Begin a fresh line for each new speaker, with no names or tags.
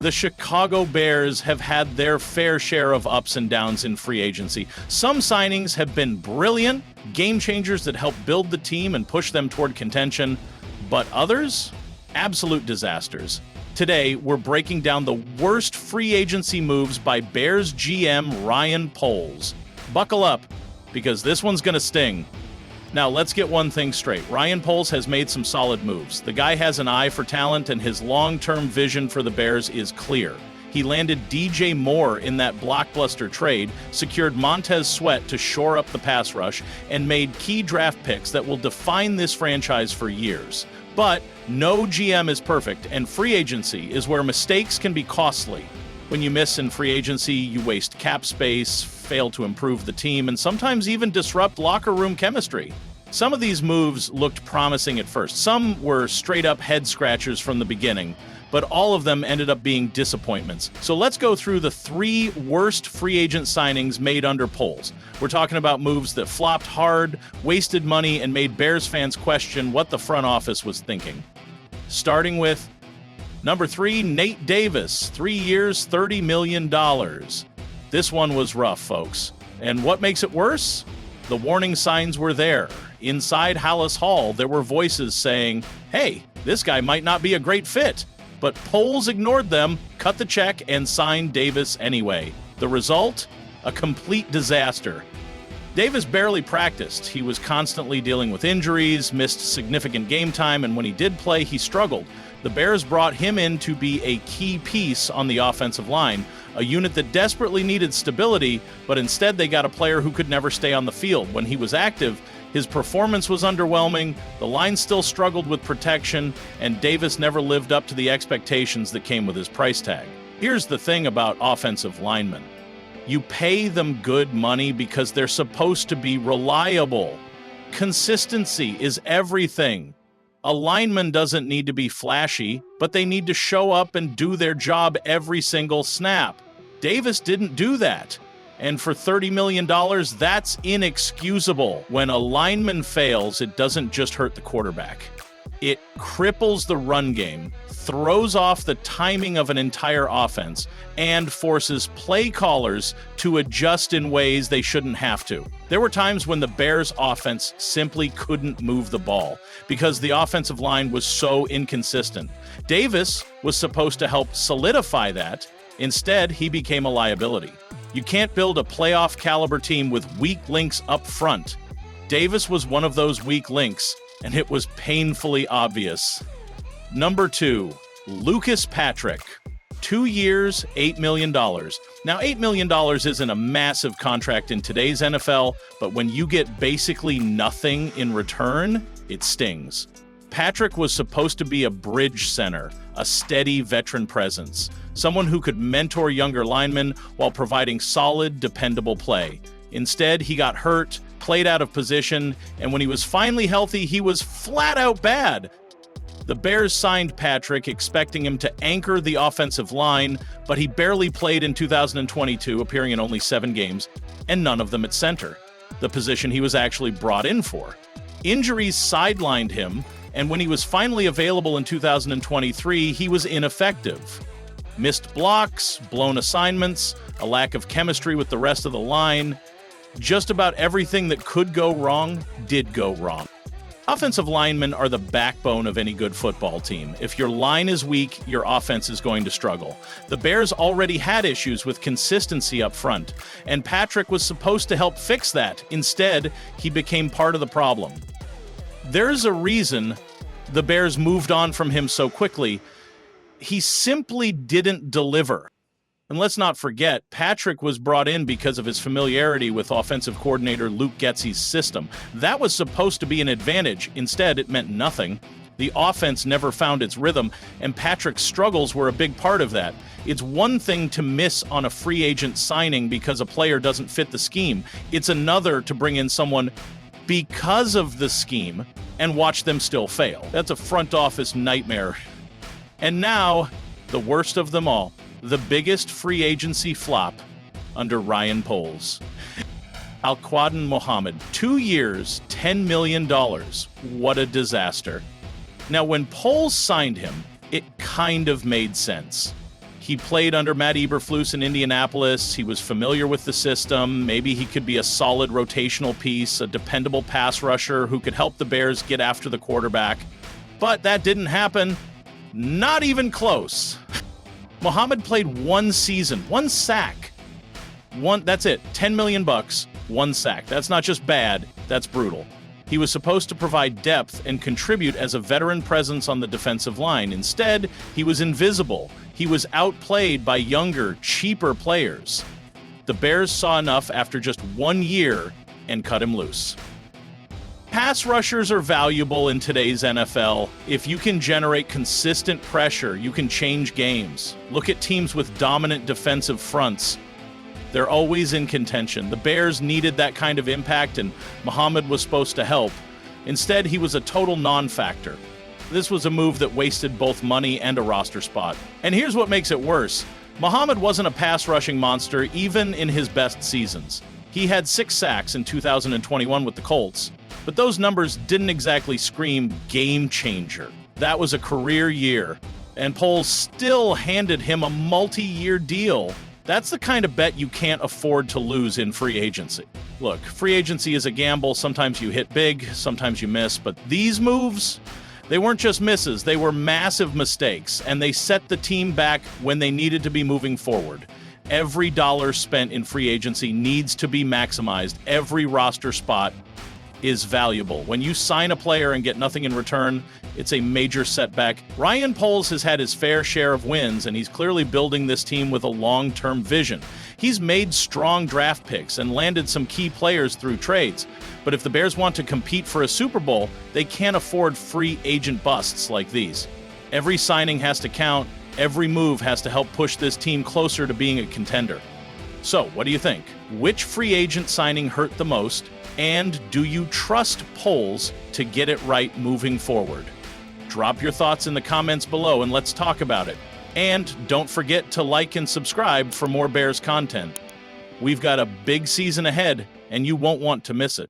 The Chicago Bears have had their fair share of ups and downs in free agency. Some signings have been brilliant, game changers that help build the team and push them toward contention, but others? Absolute disasters. Today, we're breaking down the worst free agency moves by Bears GM Ryan Poles. Buckle up, because this one's gonna sting. Now, let's get one thing straight. Ryan Poles has made some solid moves. The guy has an eye for talent, and his long-term vision for the Bears is clear. He landed DJ Moore in that blockbuster trade, secured Montez Sweat to shore up the pass rush, and made key draft picks that will define this franchise for years. But no GM is perfect, and free agency is where mistakes can be costly. When you miss in free agency, you waste cap space, fail to improve the team, and sometimes even disrupt locker room chemistry. Some of these moves looked promising at first. Some were straight-up head-scratchers from the beginning, but all of them ended up being disappointments. So let's go through the 3 worst free agent signings made under Poles. We're talking about moves that flopped hard, wasted money, and made Bears fans question what the front office was thinking. Starting with number 3, Nate Davis, 3 years, $30 million. This one was rough, folks. And what makes it worse? The warning signs were there. Inside Hallis Hall, there were voices saying, hey, this guy might not be a great fit. But Poles ignored them, cut the check, and signed Davis anyway. The result? A complete disaster. Davis barely practiced. He was constantly dealing with injuries, missed significant game time, and when he did play, he struggled. The Bears brought him in to be a key piece on the offensive line, a unit that desperately needed stability, but instead they got a player who could never stay on the field. When he was active, his performance was underwhelming, the line still struggled with protection, and Davis never lived up to the expectations that came with his price tag. Here's the thing about offensive linemen. You pay them good money because they're supposed to be reliable. Consistency is everything. A lineman doesn't need to be flashy, but they need to show up and do their job every single snap. Davis didn't do that. And for $30 million, that's inexcusable. When a lineman fails, it doesn't just hurt the quarterback. It cripples the run game, throws off the timing of an entire offense, and forces play callers to adjust in ways they shouldn't have to. There were times when the Bears' offense simply couldn't move the ball because the offensive line was so inconsistent. Davis was supposed to help solidify that. Instead, he became a liability. You can't build a playoff-caliber team with weak links up front. Davis was one of those weak links, and it was painfully obvious. Number 2, Lucas Patrick. 2 years, $8 million. Now, $8 million isn't a massive contract in today's NFL, but when you get basically nothing in return, it stings. Patrick was supposed to be a bridge center, a steady veteran presence, someone who could mentor younger linemen while providing solid, dependable play. Instead, he got hurt, played out of position, and when he was finally healthy, he was flat out bad. The Bears signed Patrick, expecting him to anchor the offensive line, but he barely played in 2022, appearing in only 7 games, and none of them at center, the position he was actually brought in for. Injuries sidelined him, and when he was finally available in 2023, he was ineffective. Missed blocks, blown assignments, a lack of chemistry with the rest of the line. Just about everything that could go wrong did go wrong. Offensive linemen are the backbone of any good football team. If your line is weak, your offense is going to struggle. The Bears already had issues with consistency up front, and Patrick was supposed to help fix that. Instead, he became part of the problem. There's a reason the Bears moved on from him so quickly. He simply didn't deliver. And let's not forget, Patrick was brought in because of his familiarity with offensive coordinator Luke Getsy's system. That was supposed to be an advantage. Instead, it meant nothing. The offense never found its rhythm, and Patrick's struggles were a big part of that. It's one thing to miss on a free agent signing because a player doesn't fit the scheme. It's another to bring in someone because of the scheme and watch them still fail. That's a front office nightmare. And now, the worst of them all. The biggest free agency flop under Ryan Poles. Al-Quadin Muhammad, 2 years, $10 million. What a disaster. Now, when Poles signed him, it kind of made sense. He played under Matt Eberflus in Indianapolis. He was familiar with the system. Maybe he could be a solid rotational piece, a dependable pass rusher who could help the Bears get after the quarterback. But that didn't happen. Not even close. Muhammad played one season, one sack. That's it. $10 million, one sack. That's not just bad, that's brutal. He was supposed to provide depth and contribute as a veteran presence on the defensive line. Instead, he was invisible. He was outplayed by younger, cheaper players. The Bears saw enough after just 1 year and cut him loose. Pass rushers are valuable in today's NFL. If you can generate consistent pressure, you can change games. Look at teams with dominant defensive fronts. They're always in contention. The Bears needed that kind of impact, and Muhammad was supposed to help. Instead, he was a total non-factor. This was a move that wasted both money and a roster spot. And here's what makes it worse. Muhammad wasn't a pass-rushing monster even in his best seasons. He had 6 sacks in 2021 with the Colts, but those numbers didn't exactly scream game changer. That was a career year, and Poles still handed him a multi-year deal. That's the kind of bet you can't afford to lose in free agency. Look, free agency is a gamble. Sometimes you hit big, sometimes you miss, but these moves, they weren't just misses, they were massive mistakes, and they set the team back when they needed to be moving forward. Every dollar spent in free agency needs to be maximized. Every roster spot is valuable. When you sign a player and get nothing in return, it's a major setback. Ryan Poles has had his fair share of wins, and he's clearly building this team with a long-term vision. He's made strong draft picks and landed some key players through trades. But if the Bears want to compete for a Super Bowl, they can't afford free agent busts like these. Every signing has to count. Every move has to help push this team closer to being a contender. So, what do you think? Which free agent signing hurt the most? And do you trust Poles to get it right moving forward? Drop your thoughts in the comments below and let's talk about it. And don't forget to like and subscribe for more Bears content. We've got a big season ahead, and you won't want to miss it.